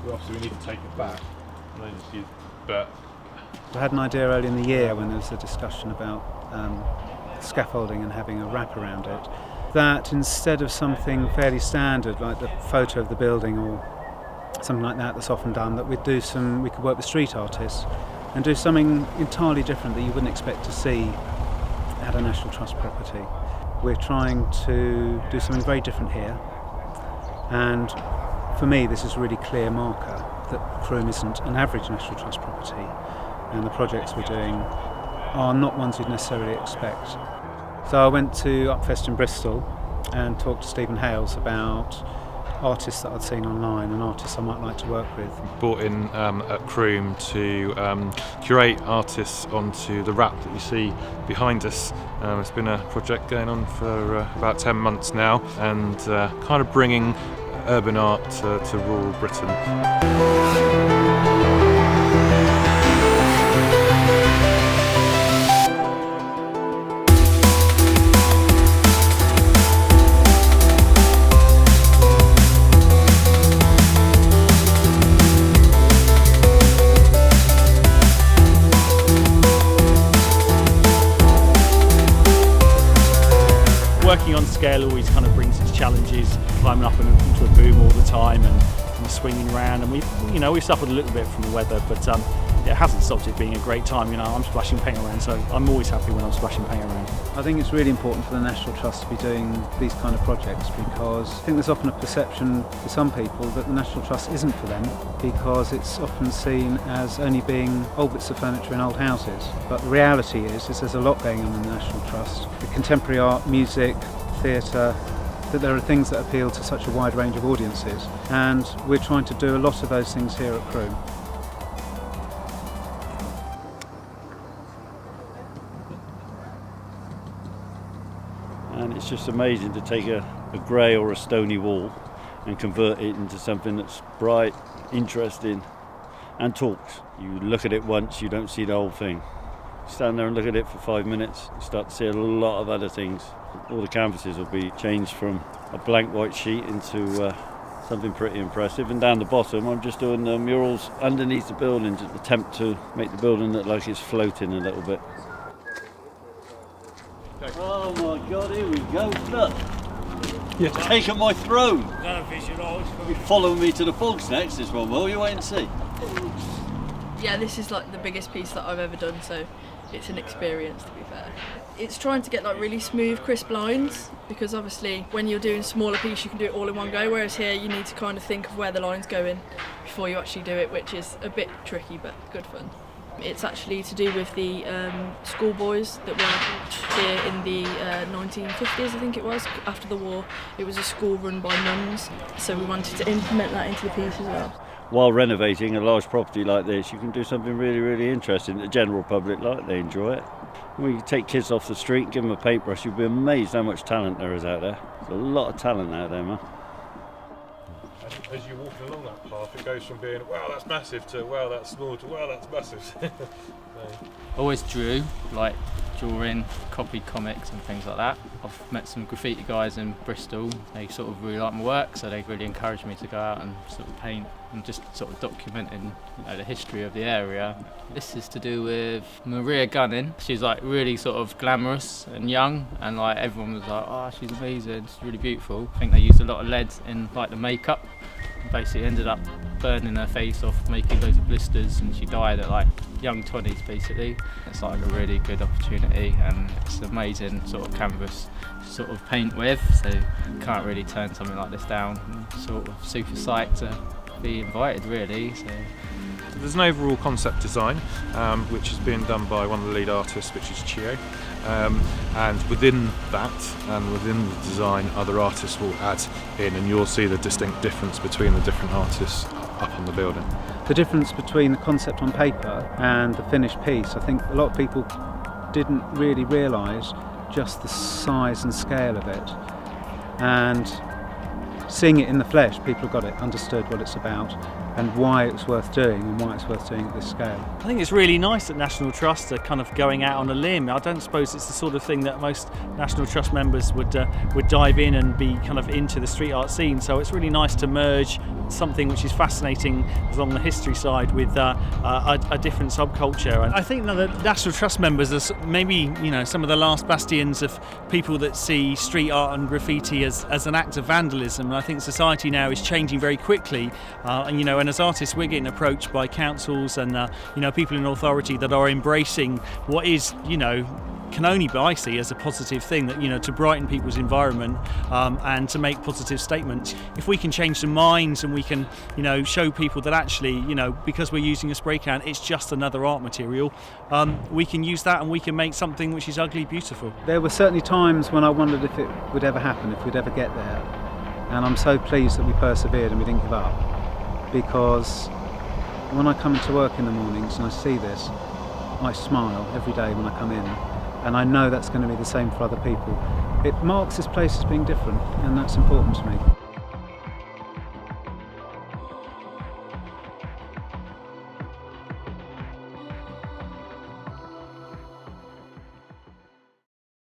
obviously we need to take it back. But I had an idea early in the year when there was a discussion about scaffolding and having a wrap around it, that instead of something fairly standard like the photo of the building or something like that that's often done, that we could work with street artists and do something entirely different that you wouldn't expect to see at a National Trust property. We're trying to do something very different here, and for me this is a really clear marker that Croome isn't an average National Trust property, and the projects we're doing are not ones you'd necessarily expect. So I went to Upfest in Bristol and talked to Stephen Hales about artists that I'd seen online and artists I might like to work with. Brought in at Croome to curate artists onto the wrap that you see behind us. It's been a project going on for about 10 months now, and kind of bringing urban art to rural Britain. Working on scale always kind of brings its challenges, climbing up into a boom all the time and swinging around, and we suffered a little bit from the weather, but it hasn't stopped it being a great time. I'm splashing paint around, so I'm always happy when I'm splashing paint around. I think it's really important for the National Trust to be doing these kind of projects, because I think there's often a perception for some people that the National Trust isn't for them, because it's often seen as only being old bits of furniture in old houses. But the reality is there's a lot going on in the National Trust. The contemporary art, music, theatre, that there are things that appeal to such a wide range of audiences, and we're trying to do a lot of those things here at Croome. And it's just amazing to take a grey or a stony wall and convert it into something that's bright, interesting and talks. You look at it once, you don't see the whole thing. You stand there and look at it for 5 minutes, you start to see a lot of other things. All the canvases will be changed from a blank white sheet into something pretty impressive. And down the bottom I'm just doing the murals underneath the building to attempt to make the building look like it's floating a little bit. Oh my God, here we go, look! You've taken my throne! You're following me to the bogs next, this one, will you? Wait and see. Yeah, this is like the biggest piece that I've ever done, so it's an experience, to be fair. It's trying to get like really smooth, crisp lines, because obviously when you're doing a smaller piece you can do it all in one go, whereas here you need to kind of think of where the line's going before you actually do it, which is a bit tricky but good fun. It's actually to do with the schoolboys that were here in the 1950s, I think it was, after the war. It was a school run by nuns, so we wanted to implement that into the piece as well. While renovating a large property like this, you can do something really, really interesting. The general public they enjoy it. When you take kids off the street, give them a paintbrush, you'll be amazed how much talent there is out there. There's a lot of talent out there, man. As you're walking along that path, it goes from being, wow, that's massive, to wow, that's small, to wow, that's massive. Always drew, like drawing, copied comics and things like that. I've met some graffiti guys in Bristol. They sort of really like my work, so they really encouraged me to go out and sort of paint and just sort of documenting the history of the area. This is to do with Maria Gunning. She's like really sort of glamorous and young, and like everyone was like, oh, she's amazing, she's really beautiful. I think they used a lot of lead in like the makeup. Basically ended up burning her face off, making loads of blisters, and she died at like young 20s basically. It's like a really good opportunity, and it's an amazing sort of canvas to sort of paint with, so you can't really turn something like this down. I'm sort of super psyched to be invited really. So there's an overall concept design which is being done by one of the lead artists, which is Chio, and within that and within the design other artists will add in, and you'll see the distinct difference between the different artists up on the building. The difference between the concept on paper and the finished piece, I think a lot of people didn't really realise just the size and scale of it, and seeing it in the flesh, people got it, understood what it's about and why it's worth doing and why it's worth doing at this scale. I think it's really nice that National Trust are kind of going out on a limb. I don't suppose it's the sort of thing that most National Trust members would dive in and be kind of into the street art scene, so it's really nice to merge something which is fascinating along the history side with a different subculture. And I think that the National Trust members are maybe some of the last bastions of people that see street art and graffiti as an act of vandalism. And I think society now is changing very quickly, and as artists we're getting approached by councils and people in authority that are embracing what is can only be, I see, as a positive thing, that to brighten people's environment and to make positive statements. If we can change the minds and we can show people that actually because we're using a spray can, it's just another art material, we can use that and we can make something which is ugly beautiful. There were certainly times when I wondered if it would ever happen, if we'd ever get there, and I'm so pleased that we persevered and we didn't give up, because when I come into work in the mornings and I see this, I smile every day when I come in. And I know that's going to be the same for other people. It marks this place as being different, and that's important to me.